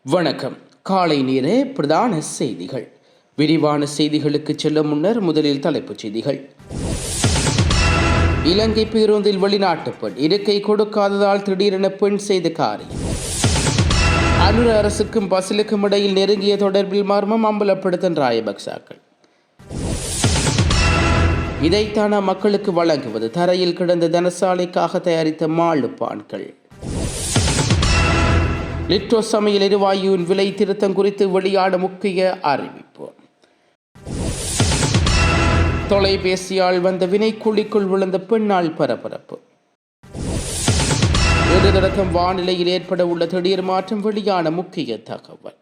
வணக்கம். காலை நேர பிரதான செய்திகள். விரிவான செய்திகளுக்கு செல்லும் முன்னர் முதலில் தலைப்புச் செய்திகள். இலங்கை பேருந்தில் வெளிநாட்டு பெண் இருக்கை கொடுக்காததால் திடீரென பெண் செய்த காரியம். அனுர அரசுக்கும் பசிலுக்கும் இடையில் நெருங்கிய தொடர்பில் மர்மம் அம்பலப்படுத்தும் ராயபக்சாக்கள். இதைத்தானா மக்களுக்கு வழங்குவது? தரையில் கிடந்த தனசாலைக்காக தயாரித்த மாளுப்பான்கள். லிட்டோ சமையல் எரிவாயுவின் விலை திருத்தம் குறித்து வெளியான முக்கிய அறிவிப்பு. தொலைபேசியால் வந்த வினைக்குழிக்குள் விழுந்த பெண்ணால் பரபரப்பு. இன்று தொடக்கம் வானிலையில் ஏற்பட உள்ள திடீர் மாற்றம் வெளியான முக்கிய தகவல்.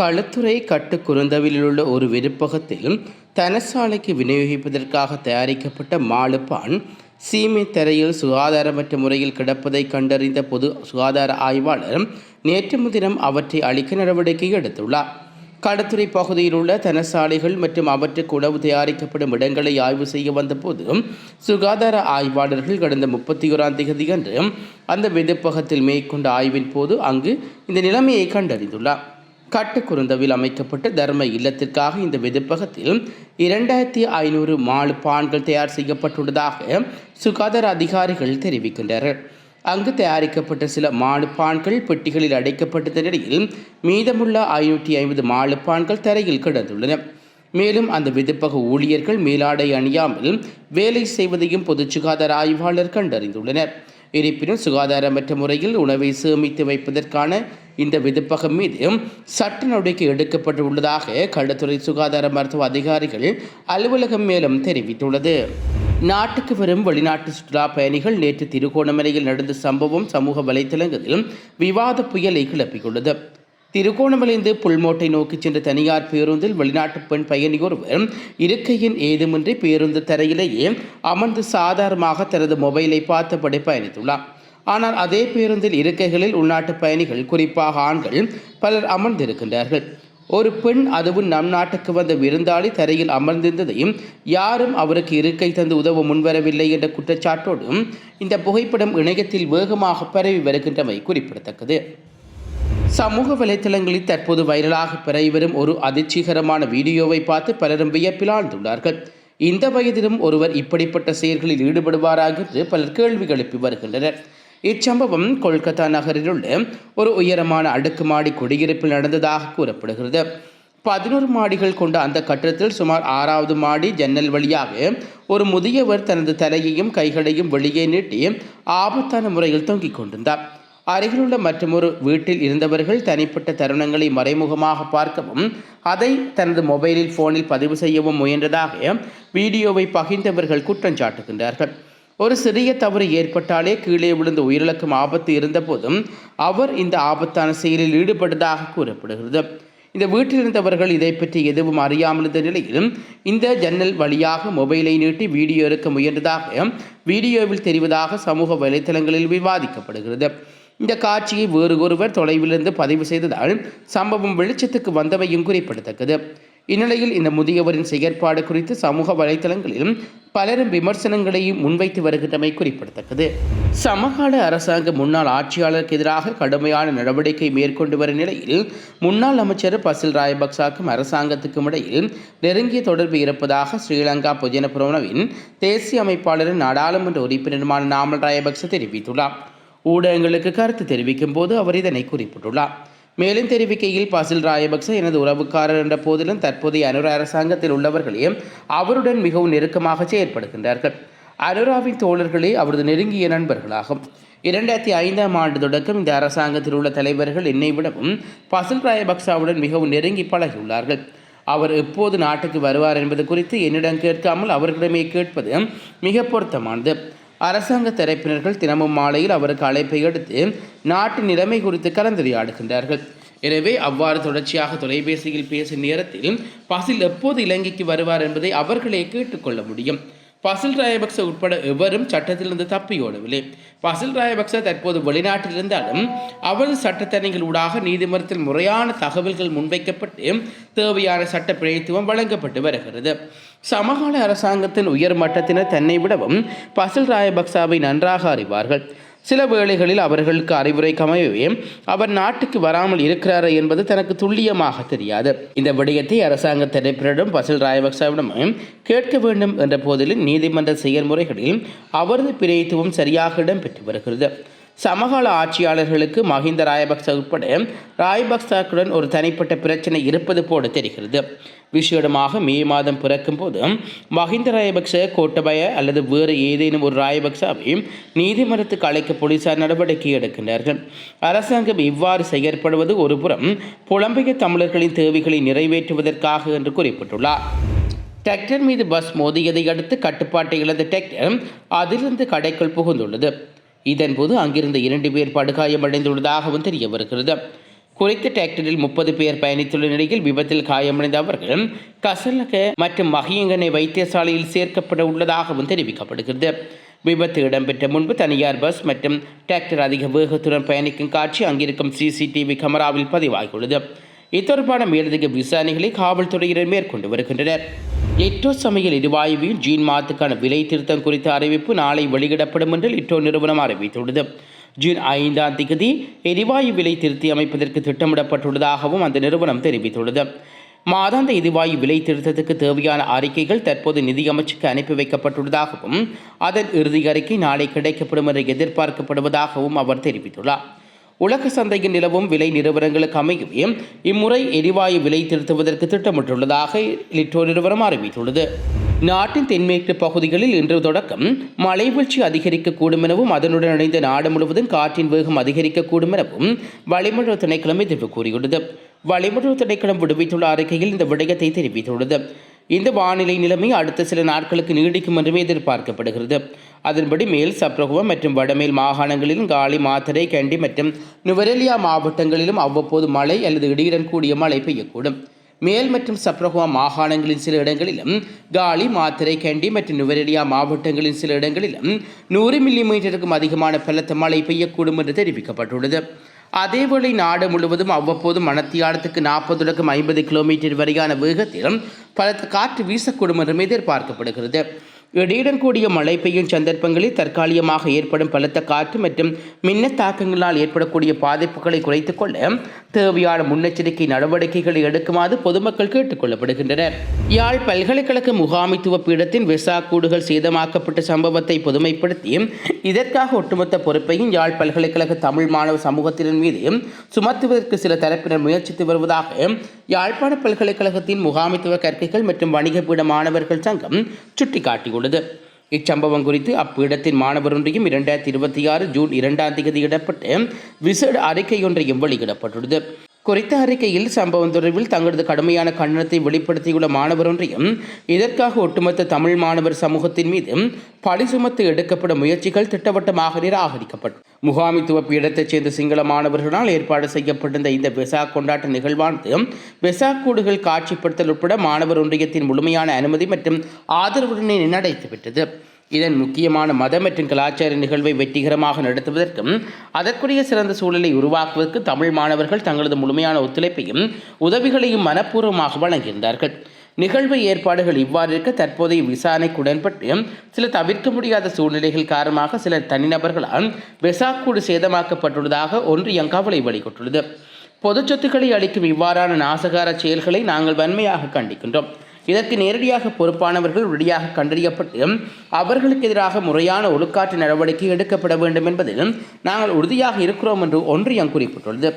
களுத்துறை கட்டுக்குருந்தவில் உள்ள ஒரு விருப்பகத்தில் தனசாலைக்கு விநியோகிப்பதற்காக தயாரிக்கப்பட்ட மாளுப்பான் சீமை தரையில் சுகாதாரமற்ற முறையில் கிடப்பதை கண்டறிந்த பொது சுகாதார ஆய்வாளர் நேற்று முன்தினம் அவற்றை அளிக்க நடவடிக்கை எடுத்துள்ளார். களுத்துறை பகுதியில் உள்ள தனசாலைகள் மற்றும் அவற்றுக்கு உணவு தயாரிக்கப்படும் இடங்களை ஆய்வு செய்ய வந்தபோது சுகாதார ஆய்வாளர்கள் கடந்த 31ஆம் தேதி அன்று அந்த விருப்பகத்தில் மேற்கொண்ட ஆய்வின் போது அங்கு இந்த நிலைமையை கண்டறிந்துள்ளார். கட்டுக்குருந்தவில் அமைக்கப்பட்ட தர்ம இல்லத்திற்காக இந்த வெதுப்பகத்தில் 2500 மாளுப்பான்கள் தயார் செய்யப்பட்டுள்ளதாக சுகாதார அதிகாரிகள் தெரிவிக்கின்றனர். அங்கு தயாரிக்கப்பட்ட சில மாளுப்பான்கள் பெட்டிகளில் அடைக்கப்பட்ட நிலையில் மீதமுள்ள 550 மாளுப்பான்கள் தரையில் கிடந்துள்ளன. மேலும் அந்த வெதுப்பக ஊழியர்கள் மேலாடை அணியாமல் வேலை செய்வதையும் பொது சுகாதார ஆய்வாளர் கண்டறிந்துள்ளனர். இருப்பினும் சுகாதாரமற்ற முறையில் உணவை சேமித்து வைப்பதற்கான இந்த விதிப்பகம் மீது சட்ட நடவடிக்கை எடுக்கப்பட்டுள்ளதாக களுத்துறை சுகாதார மருத்துவ அதிகாரிகள் அலுவலகம் மேலும் தெரிவித்துள்ளது. நாட்டுக்கு வரும் வெளிநாட்டு சுற்றுலா பயணிகள் நேற்று திருகோணமலையில் நடந்த சம்பவம் சமூக வலைத்தளங்களில் விவாத புயலை கிளப்பியுள்ளது. திருகோணமலைந்து புல்மோட்டை நோக்கி சென்ற தனியார் பேருந்தில் வெளிநாட்டு பெண் பயணி ஒருவர் இருக்கையின் ஏதுமின்றி பேருந்து தரையிலேயே அமர்ந்து சாதாரணமாக தனது மொபைலை பார்த்தபடி பயணித்துள்ளார். ஆனால் அதே பேருந்தில் இருக்கைகளில் உள்நாட்டு பயணிகள், குறிப்பாக ஆண்கள் பலர் அமர்ந்திருக்கின்றார்கள். ஒரு பெண், அதுவும் நம் நாட்டுக்கு வந்த விருந்தாளி தரையில் அமர்ந்திருந்ததையும் யாரும் அவருக்கு இருக்கை தந்து உதவ முன்வரவில்லை என்ற குற்றச்சாட்டோடும் இந்த புகைப்படம் இணையத்தில் வேகமாக பரவி வருகின்றமை குறிப்பிடத்தக்கது. சமூக வலைத்தளங்களில் தற்போது வைரலாக பரவி வரும் ஒரு அதிர்ச்சிகரமான வீடியோவை பார்த்து பலரும் வியப்பில் ஆழ்ந்துள்ளார்கள். இந்த வயதிலும் ஒருவர் இப்படிப்பட்ட செயல்களில் ஈடுபடுவாராக என்று பலர் கேள்வி எழுப்பி வருகின்றனர். இச்சம்பவம் கொல்கத்தா நகரில் உள்ள ஒரு உயரமான அடுக்குமாடி குடியிருப்பில் நடந்ததாக கூறப்படுகிறது. 11 மாடிகள் கொண்ட அந்த கட்டடத்தில் சுமார் 6வது மாடி ஜன்னல் வழியாக ஒரு முதியவர் தனது தலையையும் கைகளையும் வெளியே நீட்டி ஆபத்தான முறையில் தொங்கிக் கொண்டிருந்தார். அருகிலுள்ள மற்றொரு வீட்டில் இருந்தவர்கள் தனிப்பட்ட தருணங்களை மறைமுகமாக பார்க்கவும் அதை தனது மொபைலில் போனில் பதிவு செய்யவும் முயன்றதாக வீடியோவை பகிர்ந்தவர்கள் குற்றம் சாட்டுகின்றார்கள். ஒரு சிறிய தவறு ஏற்பட்டாலே கீழே விழுந்து உயிரிழக்கும் ஆபத்து இருந்த போதும் அவர் இந்த ஆபத்தான செயலில் ஈடுபட்டதாக கூறப்படுகிறது. இந்த வீட்டில் இருந்தவர்கள் இதை பற்றி எதுவும் அறியாமல் இருந்த நிலையிலும் இந்த ஜன்னல் வழியாக மொபைலை நீட்டி வீடியோ எடுக்க முயன்றதாக வீடியோவில் தெரிவதாக சமூக வலைத்தளங்களில் விவாதிக்கப்படுகிறது. இந்த காட்சியை வேறு ஒருவர் தொலைவிலிருந்து பதிவு செய்ததால் சம்பவம் வெளிச்சத்துக்கு வந்தமையும் குறிப்பிடத்தக்கது. இந்நிலையில் இந்த முதியவரின் செயற்பாடு குறித்து சமூக வலைத்தளங்களிலும் பலரும் விமர்சனங்களையும் முன்வைத்து வருகின்றமை குறிப்பிடத்தக்கது. சமகால அரசாங்க முன்னாள் ஆட்சியாளருக்கு எதிராக கடுமையான நடவடிக்கை மேற்கொண்டு வரும் நிலையில் முன்னாள் அமைச்சர் பசில் ராயபக்சாக்கும் அரசாங்கத்துக்கும் இடையில் நெருங்கிய தொடர்பு இருப்பதாக ஸ்ரீலங்கா பொதுஜன பெரமுனவின் தேசிய அமைப்பாளரின் நாடாளுமன்ற உறுப்பினருமான நாமல் ராயபக்ச தெரிவித்துள்ளார். ஊடகங்களுக்கு கருத்து தெரிவிக்கும் போது அவர் இதனை குறிப்பிட்டுள்ளார். மேலும் தெரிவிக்கையில், பசில் ராயபக்ச எனது உறவுக்காரர் என்ற போதிலும் தற்போதைய அனுரா அரசாங்கத்தில் உள்ளவர்களே அவருடன் மிகவும் நெருக்கமாக செயற்படுகின்றார்கள். அனுராவின் தோழர்களே அவரது நெருங்கிய நண்பர்களாகும். 2005ஆம் ஆண்டு தொடக்கம் இந்த அரசாங்கத்தில் உள்ள தலைவர்கள் என்னை விடவும் பசில் ராயபக்சாவுடன் மிகவும் நெருங்கி பழகியுள்ளார்கள். அவர் எப்போது நாட்டுக்கு வருவார் என்பது குறித்து என்னிடம் கேட்காமல் அவர்களிடமே கேட்பது மிக பொருத்தமானது. அரசாங்க தரப்பினர்கள் தினமும் மாலையில் அவருக்கு அழைப்பை எடுத்து நாட்டின் நிலைமை குறித்து கலந்துரையாடுகின்றார்கள். எனவே அவ்வாறு தொடர்ச்சியாக தொலைபேசியில் பேசும் நேரத்தில் பசில் எப்போது இலங்கைக்கு வருவார் என்பதை அவர்களே கேட்டுக்கொள்ள முடியும். பசில் ராயபக்ச உட்பட எவரும் சட்டத்திலிருந்து தப்பியோடவில்லை. பசில் ராயபக்ச தற்போது வெளிநாட்டில் இருந்தாலும் அவரது சட்டத்தரணிகளூடாக நீதிமன்றத்தில் முறையான தகவல்கள் முன்வைக்கப்பட்டு தேவையான சட்ட பிரதித்துவம் வழங்கப்பட்டு வருகிறது. சமகால அரசாங்கத்தின் உயர் மட்டத்தினர் தன்னை விடவும் பசில் ராயபக்சாவை நன்றாக அறிவார்கள். சில வேளைகளில் அவர்களுக்கு அறிவுரைக்கமையவே அவர் நாட்டுக்கு வராமல் இருக்கிறார் என்பது தனக்கு துல்லியமாக தெரியாது. இந்த விடயத்தை அரசாங்க தரப்பினரிடம் பசில் ராயபக்சவிடம் கேட்க வேண்டும் என்ற போதிலும் நீதிமன்ற செயல்முறைகளில் அவரது பிரதித்துவம் சரியாக இடம்பெற்று வருகிறது. சமகால ஆட்சியாளர்களுக்கு மஹிந்த ராயபக்ச உட்பட ராயபக்சாக்களுடன் ஒரு தனிப்பட்ட பிரச்சனை இருப்பது போல தெரிகிறது. விசேடமாக மே மாதம் பிறக்கும் போது மஹிந்த ராயபக்ச, கோட்டபய அல்லது வேறு ஏதேனும் ஒரு ராயபக்சாவை நீதிமன்றத்துக்கு அழைக்க போலீசார் நடவடிக்கை எடுக்கின்றார்கள். அரசாங்கம் இவ்வாறு செயற்படுவது ஒருபுறம் புலம்பெயர் தமிழர்களின் தேவைகளை நிறைவேற்றுவதற்காக என்று குறிப்பிட்டுள்ளார். டிராக்டர் மீது பஸ் மோதியதை அடுத்து கட்டுப்பாட்டை இழந்த டிராக்டர் அதிலிருந்து கடைக்குள் புகுந்துள்ளது. இதன்போது அங்கிருந்த 2 பேர் படுகாயமடைந்துள்ளதாகவும் தெரிய வருகிறது. குறித்த டிராக்டரில் 30 பேர் பயணித்துள்ள நிலையில் விபத்தில் காயமடைந்த அவர்கள் கசலக மற்றும் மகியங்கனை வைத்தியசாலையில் சேர்க்கப்பட உள்ளதாகவும் தெரிவிக்கப்படுகிறது. விபத்து இடம்பெற்ற முன்பு தனியார் பஸ் மற்றும் டிராக்டர் அதிக வேகத்துடன் பயணிக்கும் காட்சி அங்கிருக்கும் CCTV கேமராவில் பதிவாகியுள்ளது. இத்தொடர்பான மேலதிக விசாரணைகளை காவல்துறையினர் மேற்கொண்டு வருகின்றனர். லிட்டோ சமையல் எரிவாயுவின் ஜூன் மாதத்துக்கான விலை திருத்தம் குறித்த அறிவிப்பு நாளை வெளியிடப்படும் என்று லிட்டோ நிறுவனம் அறிவித்துள்ளது. ஜூன் 5ஆம் தேதி எரிவாயு விலை திருத்தி அமைப்பதற்கு திட்டமிடப்பட்டுள்ளதாகவும் அந்த நிறுவனம் தெரிவித்துள்ளது. மாதாந்த எரிவாயு விலை திருத்தத்துக்கு தேவையான அறிக்கைகள் தற்போது நிதியமைச்சுக்கு அனுப்பி வைக்கப்பட்டுள்ளதாகவும் அதன் இறுதி அறிக்கை நாளை கிடைக்கப்படும் என்று எதிர்பார்க்கப்படுவதாகவும் அவர் தெரிவித்துள்ளார். உலக சந்தையில் நிலவும் விலை நிறுவனங்களுக்கு அமையவே இம்முறை எரிவாயு விலை திருத்துவதற்கு திட்டமிட்டுள்ளதாக லிட்டோ நிறுவனம் அறிவித்துள்ளது. நாட்டின் தென்மேற்கு பகுதிகளில் இன்று தொடக்கம் மழை வீழ்ச்சி அதிகரிக்கக்கூடும் எனவும் அதனுடன் இணைந்த நாடு முழுவதும் காற்றின் வேகம் அதிகரிக்கக்கூடும் எனவும் வளிமண்டல திணைக்களம் எதிர்ப்பு கூறியுள்ளது. வளிமண்டல திணைக்களம் விடுவித்துள்ள அறிக்கையில் இந்த விடயத்தை தெரிவித்துள்ளது. இந்த வானிலை நிலைமை அடுத்த சில நாட்களுக்கு நீடிக்கும் என்றும் எதிர்பார்க்கப்படுகிறது. அதன்படி மேல் சப்ரகுவா மற்றும் வடமேல் மாகாணங்களிலும் காலி, மாத்தறை, கண்டி மற்றும் நுவரெலியா மாவட்டங்களிலும் அவ்வப்போது மழை அல்லது இடியுடன் கூடிய மழை பெய்யக்கூடும். மேல் மற்றும் சப்ரகுவா மாகாணங்களின் சில இடங்களிலும் காலி, மாத்தறை, கண்டி மற்றும் நுவரெலியா மாவட்டங்களின் சில இடங்களிலும் 100 மில்லிமீட்டருக்கும் அதிகமான பலத்த மழை பெய்யக்கூடும் என்று தெரிவிக்கப்பட்டுள்ளது. அதேவேளை நாடு முழுவதும் அவ்வப்போது மணத்தியாலத்துக்கு 40 தொடக்கம் 50 கிலோமீட்டர் வரையான வேகத்திலும் பலத்த காற்று வீசக்கூடும் என்றும் எதிர்பார்க்கப்படுகிறது. இடியுடன் கூடிய மழை பெய்யும் சந்தர்ப்பங்களில் தற்காலிகமாக ஏற்படும் பலத்த காற்று மற்றும் மின்ன தாக்கங்களால் ஏற்படக்கூடிய பாதிப்புகளை குறைத்துக் கொள்ள தேவையான முன்னெச்சரிக்கை நடவடிக்கைகளை எடுக்குமாறு பொதுமக்கள் கேட்டுக் கொள்ளப்படுகின்றனர். யாழ் பல்கலைக்கழக முகாமைத்துவ பீடத்தின் விசா கூடுகள் சேதமாக்கப்பட்ட சம்பவத்தை பொதுமைப்படுத்தி இதற்காக ஒட்டுமொத்த பொறுப்பையும் யாழ் பல்கலைக்கழக தமிழ் மாணவ சமூகத்தினர் மீது சுமத்துவதற்கு சில தரப்பினர் முயற்சித்து வருவதாக யாழ்ப்பாண பல்கலைக்கழகத்தின் முகாமைத்துவ கற்கைகள் மற்றும் வணிக பீட மாணவர்கள் சங்கம் சுட்டிக்காட்டியுள்ளது. இச்சம்பவம் குறித்து அப்பீடத்தின் மாணவர் ஒன்றையும் 2026 ஜூன் 2ஆம் தேதி இடப்பட்ட விசேட அறிக்கை ஒன்றையும் வெளியிடப்பட்டுள்ளது. குறித்த அறிக்கையில் சம்பவம் தொடர்பில் தங்களது கடுமையான கண்டனத்தை வெளிப்படுத்தியுள்ள மாணவர் ஒன்றையும் இதற்காக ஒட்டுமொத்த தமிழ் மாணவர் சமூகத்தின் மீது பழி சுமத்து எடுக்கப்படும் முயற்சிகள் திட்டவட்டமாக நிராகரிக்கப்பட்டது. முகாமித்துவ பீடத்தைச் சேர்ந்த சிங்கள மாணவர்களால் ஏற்பாடு செய்யப்பட்டிருந்த இந்த வெசா கொண்டாட்ட நிகழ்வானது வெசா கூடுகள் காட்சிப்படுத்தல் உட்பட மாணவர் ஒன்றியத்தின் முழுமையான அனுமதி மற்றும் ஆதரவுடனே நடைபெற்றது. இதன் முக்கியமான மத மற்றும் கலாச்சார நிகழ்வை வெற்றிகரமாக நடத்துவதற்கும் அதற்குரிய சிறந்த சூழலை உருவாக்குவதற்கு தமிழ் மாணவர்கள் தங்களது முழுமையான ஒத்துழைப்பையும் உதவிகளையும் மனப்பூர்வமாக வழங்குகின்றார்கள். நிகழ்வு ஏற்பாடுகள் இவ்வாறு இருக்க தற்போதைய விசாரணைக்கு உடன்பட்டு சில தவிர்க்க முடியாத சூழ்நிலைகள் காரணமாக சில தனிநபர்களால் வெசாக்கூடு சேதமாக்கப்பட்டுள்ளதாக ஒன்றியம் கவலை வெளியிட்டுள்ளது. பொது சொத்துக்களை அளிக்கும் இவ்வாறான நாசகார செயல்களை நாங்கள் வன்மையாக கண்டிக்கின்றோம். இதற்கு நேரடியாக பொறுப்பானவர்கள் உடனடியாக கண்டறியப்பட்டு அவர்களுக்கு எதிராக முறையான ஒழுக்காற்று நடவடிக்கை எடுக்கப்பட வேண்டும் என்பதிலும் நாங்கள் உறுதியாக இருக்கிறோம் என்று ஒன்றியம் குறிப்பிட்டுள்ளது.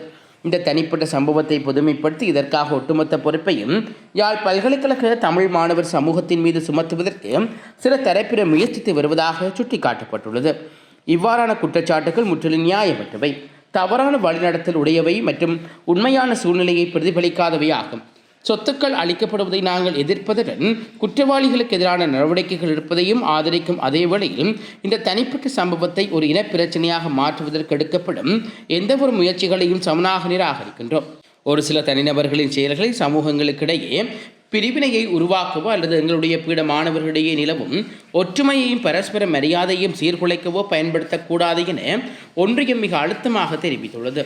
இந்த தனிப்பட்ட சம்பவத்தை பொதுமைப்படுத்தி இதற்காக ஒட்டுமொத்த பொறுப்பையும் யாழ் பல்கலைக்கழக தமிழ் மாணவர் சமூகத்தின் மீது சுமத்துவதற்கு சில தரப்பினர் முயற்சித்து வருவதாக சுட்டிக்காட்டப்பட்டுள்ளது. இவ்வாறான குற்றச்சாட்டுகள் முற்றிலும் நியாயமற்றவை, தவறான வழிநடத்தல் உடையவை மற்றும் உண்மையான சூழ்நிலையை பிரதிபலிக்காதவை ஆகும். சொத்துக்கள் அளிக்கப்படுவதை நாங்கள் எதிர்ப்பதுடன் குற்றவாளிகளுக்கு எதிரான நடவடிக்கைகள் எடுப்பதையும் ஆதரிக்கும் அதே வேளையில் இந்த தனிப்பட்ட சம்பவத்தை ஒரு இனப்பிரச்சனையாக மாற்றுவதற்கு எடுக்கப்படும் எந்தவொரு முயற்சிகளையும் சமனாக நிராகரிக்கின்றோம். ஒரு சில தனிநபர்களின் செயல்களை சமூகங்களுக்கிடையே பிரிவினையை உருவாக்கவோ அல்லது எங்களுடைய பீட மாணவர்களிடையே நிலவும் ஒற்றுமையையும் பரஸ்பர மரியாதையும் சீர்குலைக்கவோ பயன்படுத்தக்கூடாது என ஒன்றியம் மிக அழுத்தமாக தெரிவித்துள்ளது.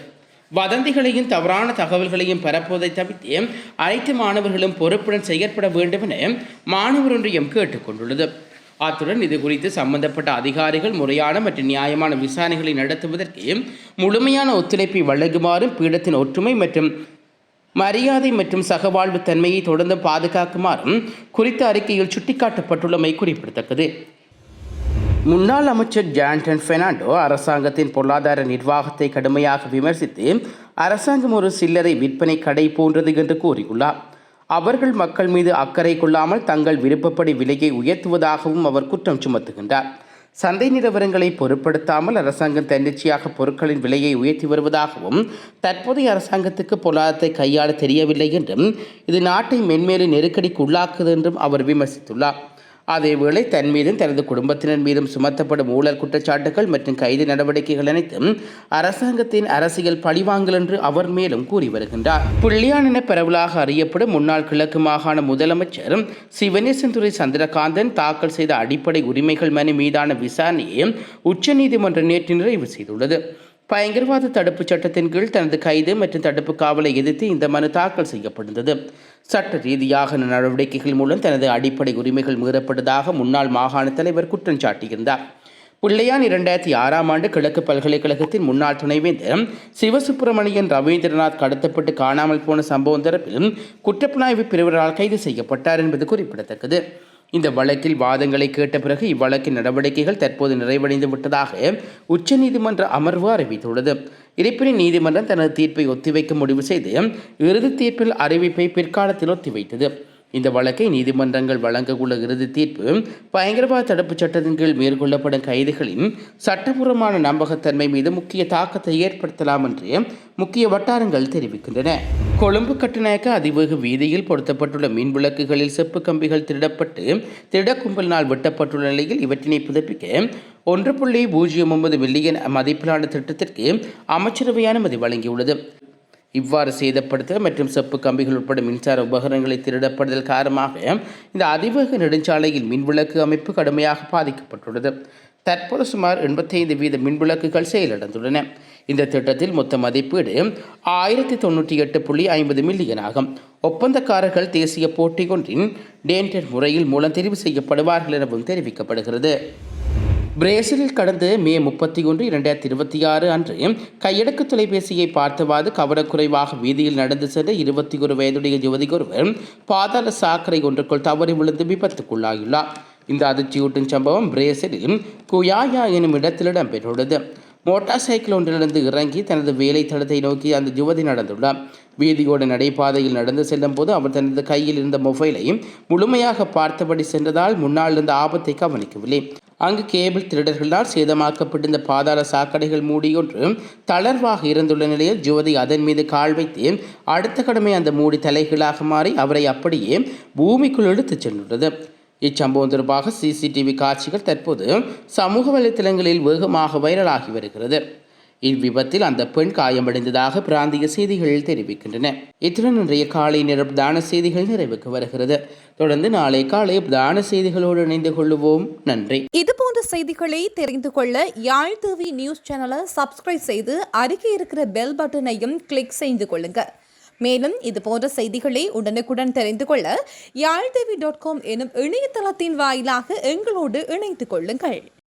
வதந்திகளையும் தவறான தகவல்களையும் பரப்புவதை தவிர்த்து அனைத்து மாணவர்களும் பொறுப்புடன் செயற்பட வேண்டும் என மாணவர் ஒன்றியம் கேட்டுக்கொண்டுள்ளது. அத்துடன் இது குறித்து சம்பந்தப்பட்ட அதிகாரிகள் முறையான மற்றும் நியாயமான விசாரணைகளை நடத்துவதற்கு முழுமையான ஒத்துழைப்பை வழங்குமாறும் பீடத்தின் ஒற்றுமை மற்றும் மரியாதை மற்றும் சகவாழ்வு தன்மையை தொடர்ந்து பாதுகாக்குமாறும் குறித்த அறிக்கையில் சுட்டிக்காட்டப்பட்டுள்ளமை குறிப்பிடத்தக்கது. முன்னாள் அமைச்சர் ஜான்டன் பெர்னாண்டோ அரசாங்கத்தின் பொருளாதார நிர்வாகத்தை கடுமையாக விமர்சித்து அரசாங்கம் ஒரு சில்லறை விற்பனை கடை போன்றது என்று கூறியுள்ளார். அவர்கள் மக்கள் மீது அக்கறை கொள்ளாமல் தங்கள் விருப்பப்படி விலையை உயர்த்துவதாகவும் அவர் குற்றம் சுமத்துகின்றார். சந்தை நிலவரங்களை பொருட்படுத்தாமல் அரசாங்கம் தன்னிச்சையாக பொருட்களின் விலையை உயர்த்தி வருவதாகவும் தற்போதைய அரசாங்கத்துக்கு பொருளாதாரத்தை கையாள தெரியவில்லை என்றும் இது நாட்டை மென்மேலும் நெருக்கடிக்கு உள்ளாக்குது என்றும் அவர் விமர்சித்துள்ளார். அதேவேளை தன் மீதும் தனது குடும்பத்தினர் மீதும் சுமத்தப்படும் ஊழல் குற்றச்சாட்டுகள் மற்றும் கைது நடவடிக்கைகள் அனைத்தும் அரசாங்கத்தின் அரசியல் பழிவாங்கல் என்று அவர் மேலும் கூறி வருகின்றார். புள்ளியான் என பரவலாக அறியப்படும் முன்னாள் கிழக்கு மாகாண முதலமைச்சர் சிவனேசன்துரை சந்திரகாந்தன் தாக்கல் செய்த அடிப்படை உரிமைகள் மனு மீதான விசாரணையை உச்சநீதிமன்றம் நேற்று நிறைவு செய்துள்ளது. பயங்கரவாத தடுப்புச் சட்டத்தின் கீழ் தனது கைது மற்றும் தடுப்பு காவலை எதிர்த்து இந்த மனு தாக்கல் செய்யப்பட்டது. சட்ட ரீதியாக நடவடிக்கைகள் மூலம் தனது அடிப்படை உரிமைகள் மீறப்பட்டதாக முன்னாள் மாகாண தலைவர் குற்றம் சாட்டியிருந்தார். பிள்ளையான் 2006ஆம் ஆண்டு கிழக்கு பல்கலைக்கழகத்தின் முன்னாள் துணைவேந்தர் சிவசுப்பிரமணியன் ரவீந்திரநாத் கடத்தப்பட்டு காணாமல் போன சம்பவம் தொடர்பில் குற்றப்புலனாய்வு பிரிவினரால் கைது செய்யப்பட்டார் என்பது குறிப்பிடத்தக்கது. இந்த வழக்கில் வாதங்களை கேட்ட பிறகு இவ்வழக்கின் நடவடிக்கைகள் தற்போது நிறைவடைந்து விட்டதாக உச்சநீதிமன்ற அமர்வு அறிவித்துள்ளது. இருப்பினும் நீதிமன்றம் தனது தீர்ப்பை ஒத்திவைக்க முடிவு செய்து இறுதி தீர்ப்பில் அறிவிப்பை பிற்காலத்தில் ஒத்திவைத்தது. இந்த வழக்கை நீதிமன்றங்கள் வழங்கவுள்ள இறுதி தீர்ப்பு பயங்கரவாத தடுப்புச் சட்டத்தின் கீழ் மேற்கொள்ளப்படும் கைதுகளின் சட்டபூர்வமான நம்பகத்தன்மை மீது முக்கிய தாக்கத்தை ஏற்படுத்தலாம் என்று முக்கிய வட்டாரங்கள் தெரிவிக்கின்றன. கொழும்பு கட்டுநாயக்க அதிவேக வீதியில் பொருத்தப்பட்டுள்ள மின் விளக்குகளில் செப்பு கம்பிகள் திருடப்பட்டு திருடக்கும்பலினால் வெட்டப்பட்டுள்ள நிலையில் இவற்றினை புதுப்பிக்க 1.09 மில்லியன் மதிப்பிலான திட்டத்திற்கு அமைச்சரவை அனுமதி வழங்கியுள்ளது. இவ்வாறு சேதப்படுத்த மற்றும் செப்பு கம்பிகள் உட்பட மின்சார உபகரணங்களை திருடப்படுதல் காரணமாக இந்த அதிவேக நெடுஞ்சாலையில் மின்விளக்கு அமைப்பு கடுமையாக பாதிக்கப்பட்டுள்ளது. தற்போது சுமார் 85% மின்விளக்குகள் செயலிழந்துள்ளன. இந்த திட்டத்தில் மொத்த மதிப்பீடு 1098.50 மில்லியன் ஆகும். ஒப்பந்தக்காரர்கள் தேசிய போட்டி ஒன்றின் டேண்டர் முறையில் மூலம் தெரிவு செய்யப்படுவார்கள் எனவும் தெரிவிக்கப்படுகிறது. பிரேசிலில் கடந்த மே 31, 2026 அன்று கையடக்கு தொலைபேசியை பார்த்தவாறு கவனக்குறைவாக வீதியில் நடந்து சென்ற 21 வயதுடைய யுவதி ஒருவர் பாதாள சாக்கடை ஒன்றுக்குள் தவறி விழுந்து விபத்துக்குள்ளாகியுள்ளார். இந்த அதிர்ச்சியூட்டும் சம்பவம் பிரேசிலில் குயாயா எனும் இடத்தில் இடம்பெற்றுள்ளது. மோட்டார் சைக்கிள் ஒன்றிலிருந்து இறங்கி தனது வேலை தளத்தை நோக்கி அந்த யுவதி நடந்துள்ளார். வீதியோடு நடைபாதையில் நடந்து செல்லும் போது அவர் தனது கையில் இருந்த மொபைலை முழுமையாக பார்த்தபடி சென்றதால் முன்னால் இருந்த ஆபத்தை கவனிக்கவில்லை. அங்கு கேபிள் திருடர்களால் சேதமாக்கப்பட்டிருந்த பாதாள சாக்கடைகள் மூடியொன்று தளர்வாக இருந்துள்ள நிலையில் யுவதி அதன் மீது கால் வைத்து அடுத்த கடமை அந்த மூடி தலைகீழாக மாறி அவரை அப்படியே பூமிக்குள் எடுத்துச் சென்றுள்ளது. இச்சம்பவம் தொடர்பாக சிசிடிவி காட்சிகள் தற்போது சமூக வலைத்தளங்களில் வேகமாக வைரலாகி வருகிறது. இவ்விபத்தில் அந்த பெண் காயமடைந்ததாக பிராந்திய செய்திகள் தெரிவிக்கின்றன. இத்துடன் இன்றைய காலை நேர பிரதான செய்திகள் நிறைவுக்கு வருகிறது. தொடர்ந்து நாளை காலை பிரதான செய்திகளோடு இணைந்து கொள்ளுவோம். நன்றி. இதுபோன்ற செய்திகளை தெரிந்து கொள்ள யாழ் டிவி நியூஸ் சேனலை சப்ஸ்கிரைப் செய்து அருகே இருக்கிற பெல் பட்டனையும் கிளிக் செய்து கொள்ளுங்க. மேலும் இதுபோன்ற செய்திகளை உடனுக்குடன் தெரிந்து கொள்ள யாழ்தேவி.com எனும் இணையதளத்தின் வாயிலாக எங்களோடு இணைந்து கொள்ளுங்கள்.